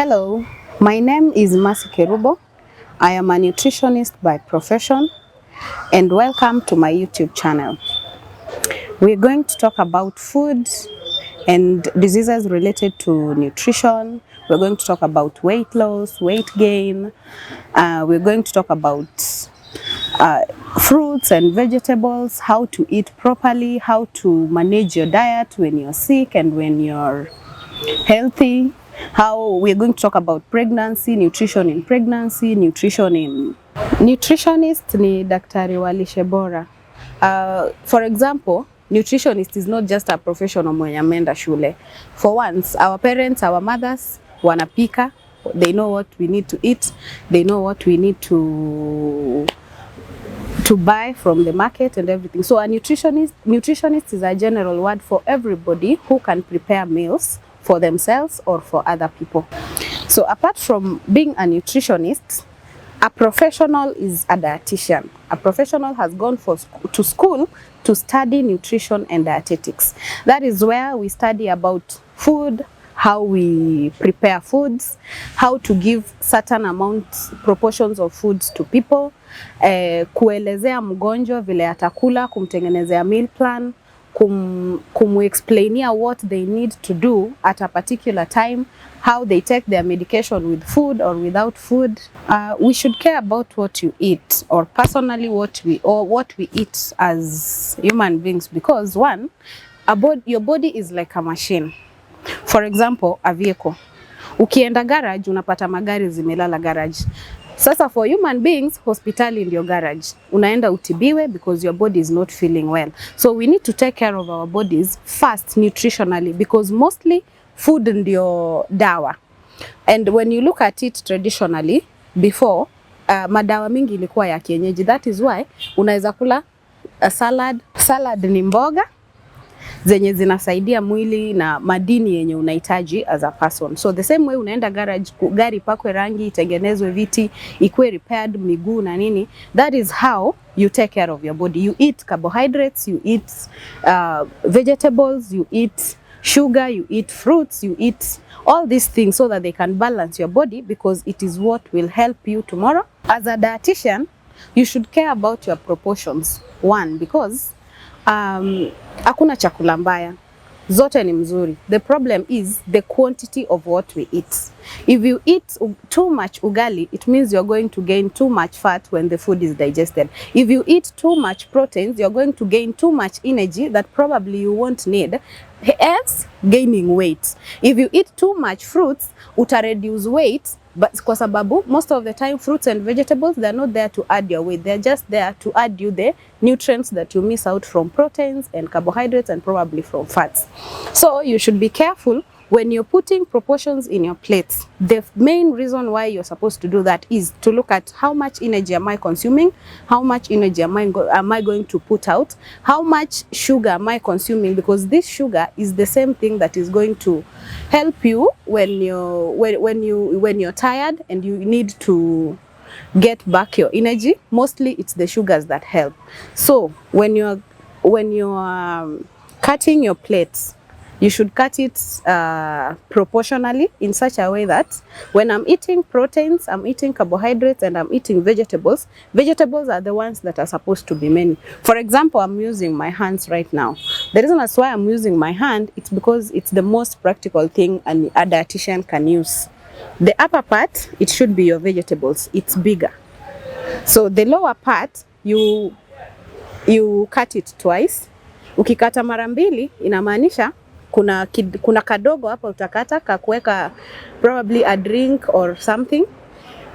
Hello, my name is Kerubo. I am a nutritionist by profession and welcome to my YouTube channel. We're going to talk about food and diseases related to nutrition. We're going to talk about weight loss, weight gain. We're going to talk about fruits and vegetables, how to eat properly, how to manage your diet when you're sick and when you're healthy. How we're going to talk about pregnancy, nutrition in pregnancy, nutrition in... Nutritionist ni daktari wa lishe bora. For example, nutritionist is not just a professional mwenye ameenda shule. For once, our parents, our mothers, wanapika. They know what we need to eat. They know what we need to buy from the market and everything. So a nutritionist is a general word for everybody who can prepare meals for themselves or for other people. So apart from being a nutritionist, a professional is a dietitian. A professional has gone to school to study nutrition and dietetics. That is where we study about food, how we prepare foods, how to give certain proportions of foods to people, kuelezea mgonjwa vile atakula, kumtengenezea meal plan, explainia what they need to do at a particular time, how they take their medication with food or without food. We should care about what you eat, or personally what we eat as human beings, because one, your body is like a machine. For example, a vehicle. Ukienda garage unapata magari zimelala garage. Sasa for human beings, hospitali ndio garage. Unaenda utibiwe because your body is not feeling well. So we need to take care of our bodies first nutritionally, because mostly food ndio dawa. And when you look at it traditionally, before, madawa mingi ilikuwa ya kienyeji. That is why unaweza kula a salad. Salad ni mboga zenye zinasaidia mwili na madini yenye unahitaji as a person. So the same way unaenda garage, gari pakwe rangi, itengenezwe viti, ikuwe repaired miguu na nini. That is how you take care of your body. You eat carbohydrates, you eat vegetables, you eat sugar, you eat fruits, you eat all these things so that they can balance your body, because it is what will help you tomorrow. As a dietitian, you should care about your proportions. One, because hakuna chakula mbaya, zote ni mzuri. The problem is the quantity of what we eat. If you eat too much ugali, it means you're going to gain too much fat when the food is digested. If you eat too much proteins, you're going to gain too much energy that probably you won't need, hence gaining weight. If you eat too much fruits, uta reduce weight, but kwa sababu most of the time fruits and vegetables, they're not there to add your weight. They're just there to add you the nutrients that you miss out from proteins and carbohydrates and probably from fats. So you should be careful when you're putting proportions in your plates. The main reason why you're supposed to do that is to look at how much energy am I consuming, how much energy am I going to put out, how much sugar am I consuming, because this sugar is the same thing that is going to help you when you're tired and you need to get back your energy. Mostly it's the sugars that help. So when you're cutting your plates, you should cut it proportionally in such a way that when I'm eating proteins, I'm eating carbohydrates, and I'm eating vegetables, vegetables are the ones that are supposed to be many. For example, I'm using my hands right now. The reason that's why I'm using my hand, it's because it's the most practical thing a dietitian can use. The upper part, it should be your vegetables. It's bigger. So the lower part, you cut it twice. Ukikata mara mbili, inamaanisha kuna kadogo hapa utakata kakuweka probably a drink or something.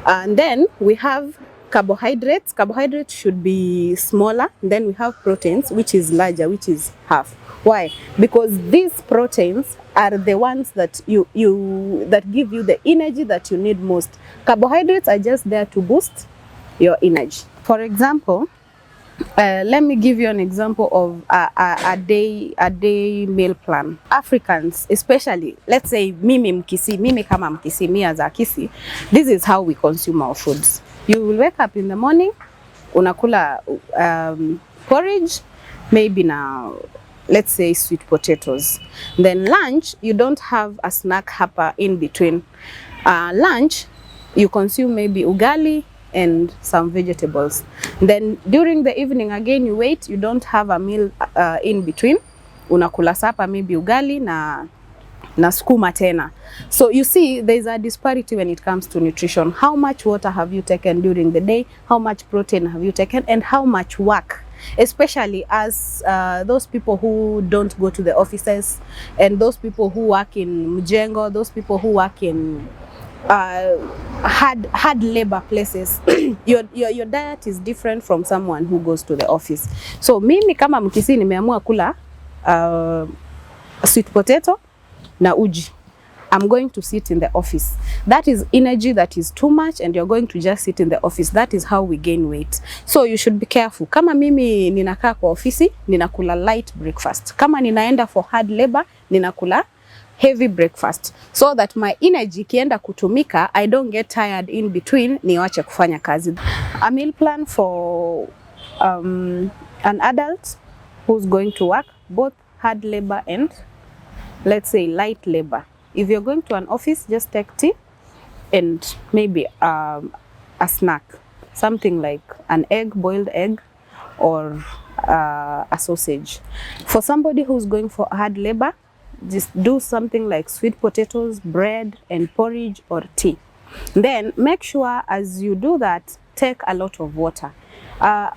And then we have carbohydrates. Carbohydrates should be smaller. And then we have proteins, which is larger, which is half. Why? Because these proteins are the ones that that give you the energy that you need most. Carbohydrates are just there to boost your energy. For example, let me give you an example of a day meal plan. Africans, especially, let's say mimi kama Mkisi, me as a Kisi, this is how we consume our foods. You will wake up in the morning, unakula porridge, maybe na let's say sweet potatoes. Then lunch, you don't have a snack hapa in between. Lunch, you consume maybe ugali and some vegetables. Then during the evening again, you wait, you don't have a meal in between. Unakula sapa maybe ugali na skuma tena. So you see there's a disparity when it comes to nutrition. How much water have you taken during the day? How much protein have you taken? And how much work? Especially as those people who don't go to the offices, and those people who work in mjengo, those people who work in hard labor places. Your diet is different from someone who goes to the office. So mimi kama Mkisii nimeamua kula sweet potato na uji. I'm going to sit in the office. That is energy that is too much, and you're going to just sit in the office. That is how we gain weight. So you should be careful. Kama mimi ninakaa kwa ofisi, ninakula light breakfast. Kama ninaenda for hard labor, ninakula heavy breakfast, so that my energy kienda kutumika, I don't get tired in between, niwache kufanya kazi. A meal plan for an adult who's going to work both hard labor and, let's say, light labor. If you're going to an office, just take tea and maybe a snack, something like an egg, boiled egg, or a sausage. For somebody who's going for hard labor, just do something like sweet potatoes, bread, and porridge or tea. Then make sure as you do that, take a lot of water.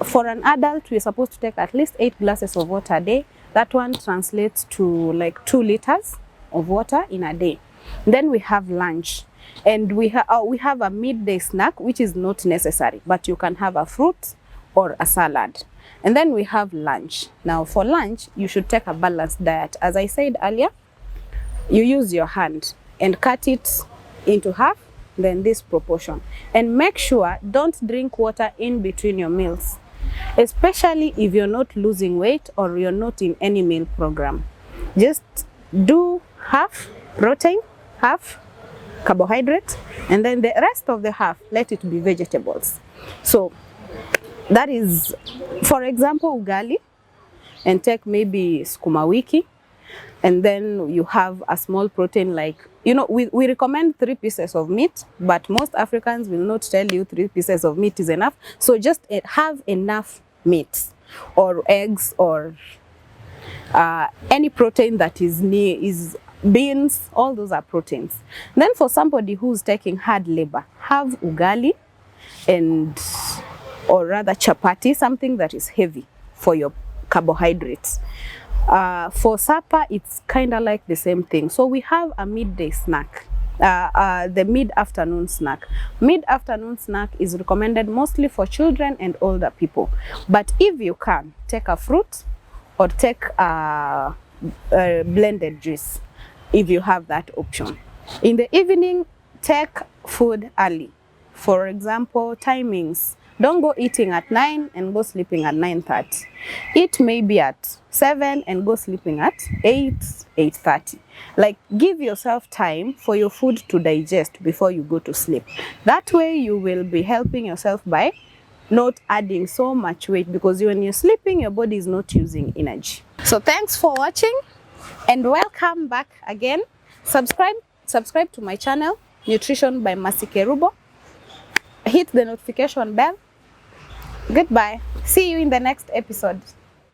For an adult, we're supposed to take at least 8 glasses of water a day. That one translates to like 2 liters of water in a day. Then we have lunch, and we have a midday snack, which is not necessary, but you can have a fruit or a salad. And then we have lunch. Now for lunch, you should take a balanced diet. As I said earlier, you use your hand and cut it into half, then this proportion. And make sure don't drink water in between your meals, especially if you're not losing weight or you're not in any meal program. Just do half protein, half carbohydrate, and then the rest of the half, let it be vegetables. So that is, for example, ugali, and take maybe sukuma wiki, and then you have a small protein like, you know, we recommend 3 pieces of meat, but most Africans will not tell you 3 pieces of meat is enough. So just have enough meat or eggs or any protein that is beans, all those are proteins. Then for somebody who's taking hard labor, have ugali and, or rather chapati, something that is heavy for your carbohydrates. For supper, it's kind of like the same thing. So we have a midday snack, the mid-afternoon snack. Mid-afternoon snack is recommended mostly for children and older people. But if you can, take a fruit or take a blended juice, if you have that option. In the evening, take food early. For example, timings. Don't go eating at 9 and go sleeping at 9:30. Eat maybe at 7 and go sleeping at 8:30. Like, give yourself time for your food to digest before you go to sleep. That way you will be helping yourself by not adding so much weight, because when you're sleeping, your body is not using energy. So thanks for watching and welcome back again. Subscribe to my channel, Nutrition by Mercy Kerubo. Hit the notification bell. Goodbye. See you in the next episode.